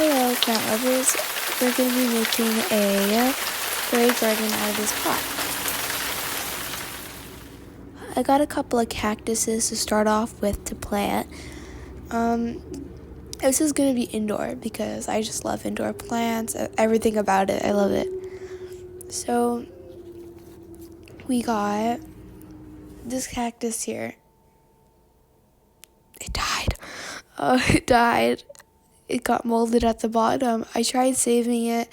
Hello, plant lovers. We're going to be making a fairy garden out of this pot. I got a couple of cactuses to start off with to plant. This is going to be indoor because I just love indoor plants. Everything about it, I love it. So we got this cactus here. It died. It died. It got molded at the bottom. I tried saving it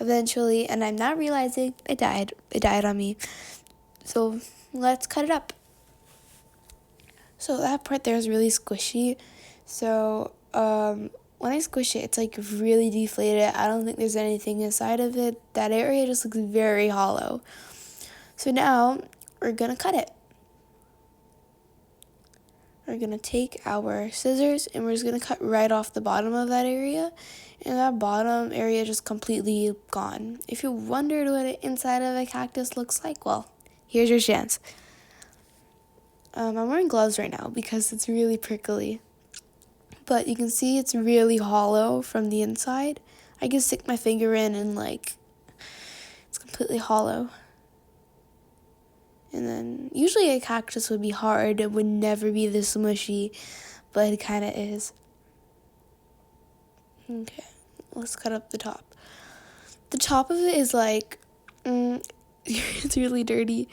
eventually, and I'm now realizing it died. It died on me. So let's cut it up. So that part there is really squishy. So when I squish it, it's like really deflated. I don't think there's anything inside of it. That area just looks very hollow. So now we're gonna cut it. We're gonna take our scissors and we're just gonna cut right off the bottom of that area. And that bottom area just completely gone. If you wondered what the inside of a cactus looks like, well, here's your chance. I'm wearing gloves right now because it's really prickly. But you can see it's really hollow from the inside. I can stick my finger in and it's completely hollow. And then usually a cactus would be hard. It would never be this mushy, but it kind of is. Okay, let's cut up the top. The top of it is it's really dirty.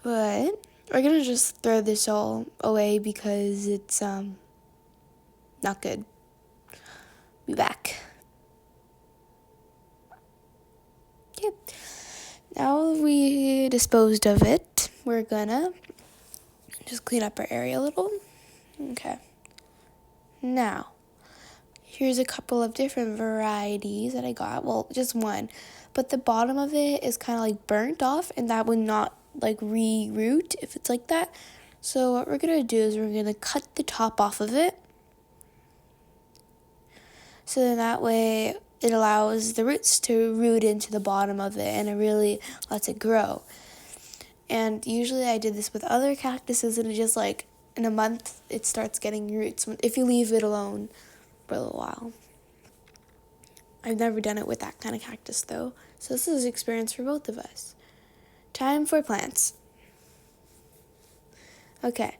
But we're gonna just throw this all away because it's not good. Be back. Okay. Now we disposed of it, we're gonna just clean up our area a little. Okay. Now, here's a couple of different varieties that I got. Well, just one. But the bottom of it is kind of burnt off, and that would not re-root if it's like that. So what we're gonna do is we're gonna cut the top off of it. So then that way it allows the roots to root into the bottom of it, and it really lets it grow. And usually I did this with other cactuses, and it just in a month it starts getting roots if you leave it alone for a little while. I've never done it with that kind of cactus though, so this is an experience for both of us. Time for plants. Okay,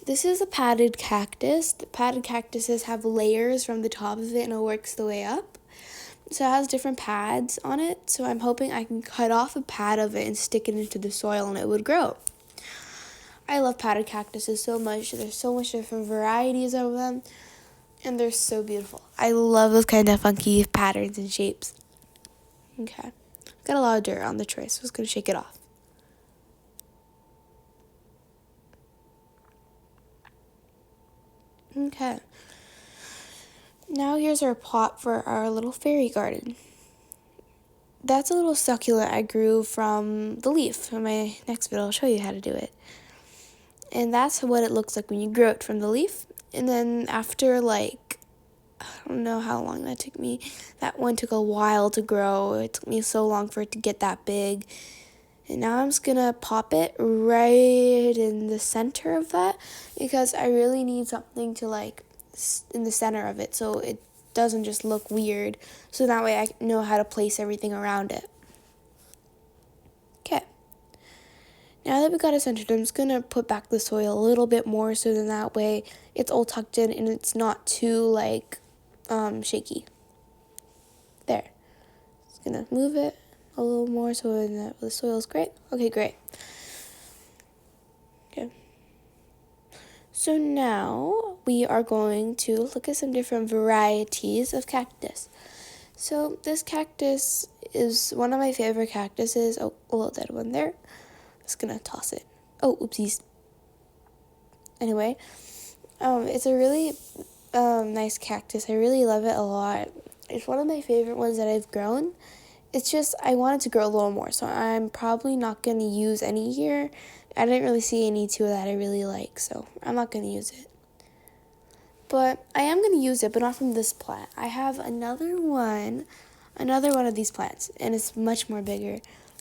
this is a padded cactus. The padded cactuses have layers from the top of it and it works the way up. So it has different pads on it, so I'm hoping I can cut off a pad of it and stick it into the soil and it would grow. I love padded cactuses so much. There's so much different varieties of them, and they're so beautiful. I love those kind of funky patterns and shapes. Okay, got a lot of dirt on the tray, so I'm just gonna shake it off. Okay, now here's our pot for our little fairy garden. That's a little succulent I grew from the leaf. In my next video, I'll show you how to do it. And that's what it looks like when you grow it from the leaf. And then after I don't know how long that took me. That one took a while to grow. It took me so long for it to get that big. And now I'm just gonna pop it right in the center of that because I really need something to in the center of it so it doesn't just look weird. So that way I know how to place everything around it. Okay. Now that we got it centered, I'm just gonna put back the soil a little bit more so then that way it's all tucked in and it's not too shaky. There. Just gonna move it a little more so that the soil is great. Okay, great. Okay. So now we are going to look at some different varieties of cactus. So this cactus is one of my favorite cactuses. Oh, a little dead one there. Just gonna toss it. Oh, oopsies. Anyway, it's a really nice cactus. I really love it a lot. It's one of my favorite ones that I've grown. It's just I want it to grow a little more, so I'm probably not going to use any here. I didn't really see any two that I really like, so I'm not going to use it. But I am going to use it, but not from this plant. I have another one of these plants, and it's much more bigger.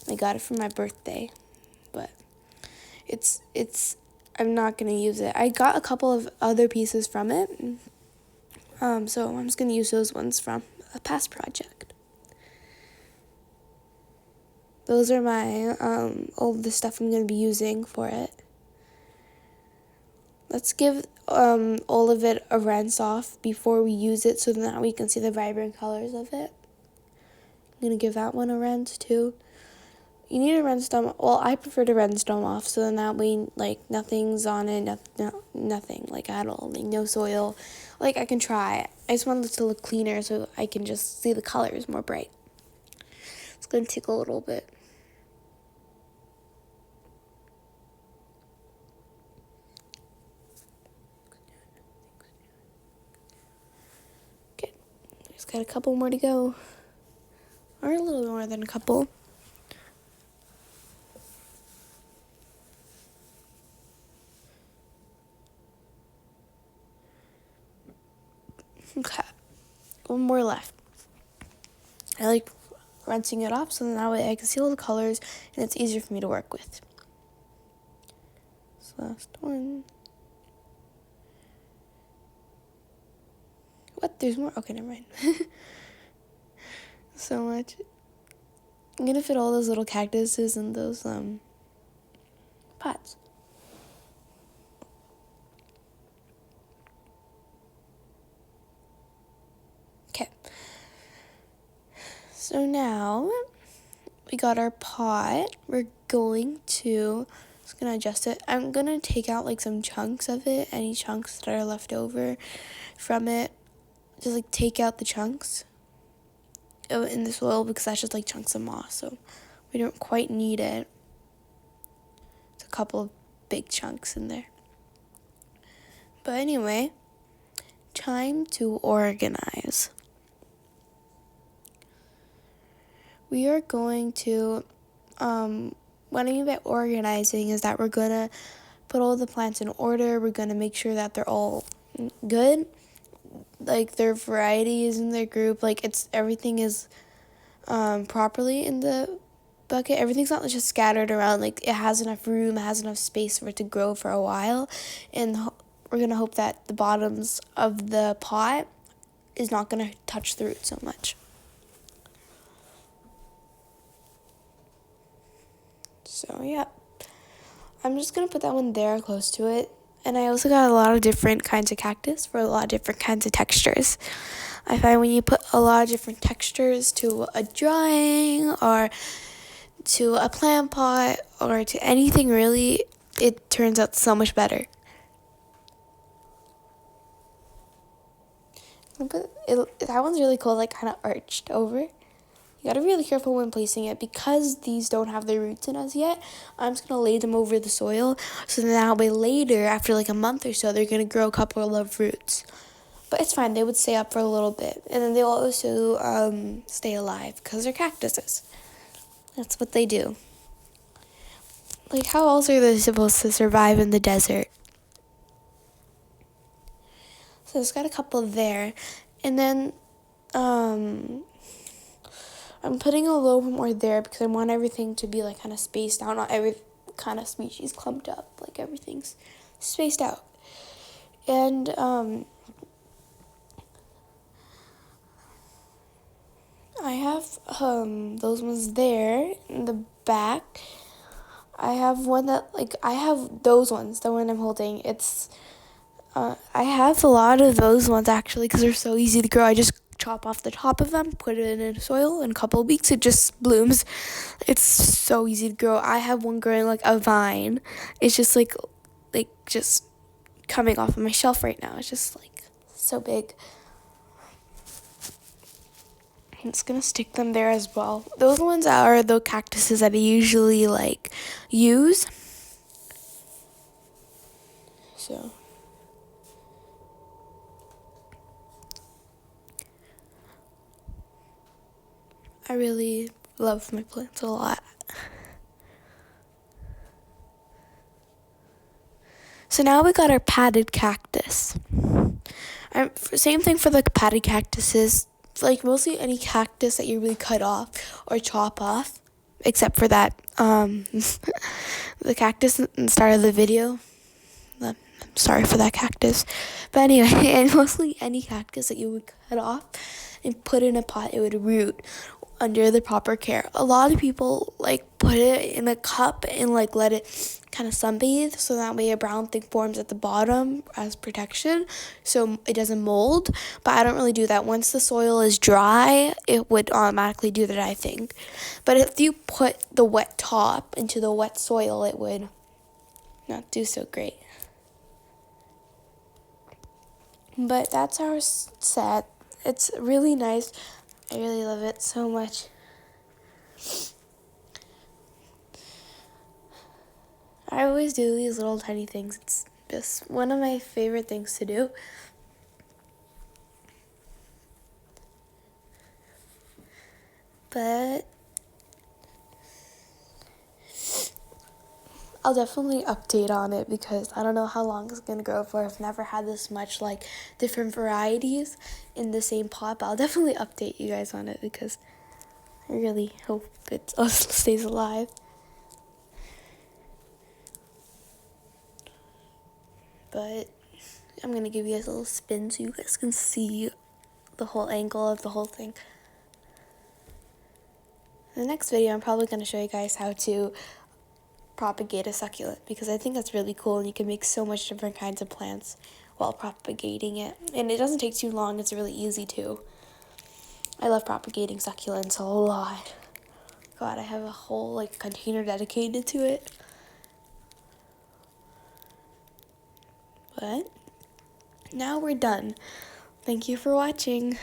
I got it for my birthday, but I'm not going to use it. I got a couple of other pieces from it, So I'm just going to use those ones from a past project. Those are my, all the stuff I'm going to be using for it. Let's give all of it a rinse off before we use it so that we can see the vibrant colors of it. I'm going to give that one a rinse too. You need to rinse them, well, I prefer to rinse them off so then that way, like, nothing's on it, nothing, like, at all, like, no soil. Like, I can try. I just want it to look cleaner so I can just see the colors more bright. It's going to take a little bit. Okay, just got a couple more to go. Or a little more than a couple. Okay, one more left. I like rinsing it off so then that way I can see all the colors and it's easier for me to work with. So last one. What? There's more? Okay, never mind. So much. I'm gonna fit all those little cactuses in those pots. Okay. So now we got our pot. We're going to just gonna adjust it. I'm gonna take out like some chunks of it, any chunks that are left over from it. Just like take out the chunks in the soil because that's just like chunks of moss, so we don't quite need it. It's a couple of big chunks in there. But anyway, time to organize. We are going to, what I mean by organizing is that we're going to put all the plants in order. We're going to make sure that they're all good. Like their variety is in their group. Like everything is properly in the bucket. Everything's not just scattered around. Like it has enough room, it has enough space for it to grow for a while. And we're going to hope that the bottoms of the pot is not going to touch the root so much. So yeah, I'm just going to put that one there close to it. And I also got a lot of different kinds of cactus for a lot of different kinds of textures. I find when you put a lot of different textures to a drawing or to a plant pot or to anything really, it turns out so much better. But that one's really cool, like kind of arched over. You gotta be really careful when placing it because these don't have their roots in us yet. I'm just gonna lay them over the soil so that way later, after like a month or so, they're gonna grow a couple of roots. But it's fine, they would stay up for a little bit. And then they'll also stay alive because they're cactuses. That's what they do. Like, how else are they supposed to survive in the desert? So it's got a couple there. And then I'm putting a little bit more there because I want everything to be like kind of spaced out. Not every kind of species clumped up. Like everything's spaced out. And I have those ones there in the back. I have one that, like, I have those ones, the one I'm holding. It's, I have a lot of those ones actually because they're so easy to grow. I just chop off the top of them, put it in soil, in a couple of weeks it just blooms. It's so easy to grow. I have one growing like a vine. It's just like just coming off of my shelf right now. It's just like so big. I'm just gonna stick them there as well. Those ones are the cactuses that I usually like use. So I really love my plants a lot. So now we got our padded cactus. Same thing for the padded cactuses. Like mostly any cactus that you really cut off or chop off, except for that the cactus in the start of the video. I'm sorry for that cactus. But anyway, and mostly any cactus that you would cut off and put in a pot, it would root under the proper care. A lot of people like put it in a cup and like let it kind of sunbathe, so that way a brown thing forms at the bottom as protection so it doesn't mold. But I don't really do that. Once the soil is dry, it would automatically do that, I think. But if you put the wet top into the wet soil, it would not do so great. But that's our set. It's really nice. I really love it so much. I always do these little tiny things. It's just one of my favorite things to do. But I'll definitely update on it because I don't know how long it's going to grow for. I've never had this much like different varieties in the same pot, but I'll definitely update you guys on it because I really hope it stays alive. But I'm going to give you guys a little spin so you guys can see the whole angle of the whole thing. In the next video, I'm probably going to show you guys how to propagate a succulent because I think that's really cool and you can make so much different kinds of plants while propagating it. And it doesn't take too long. It's really easy too. I love propagating succulents a lot. God, I have a whole like container dedicated to it. But now we're done. Thank you for watching.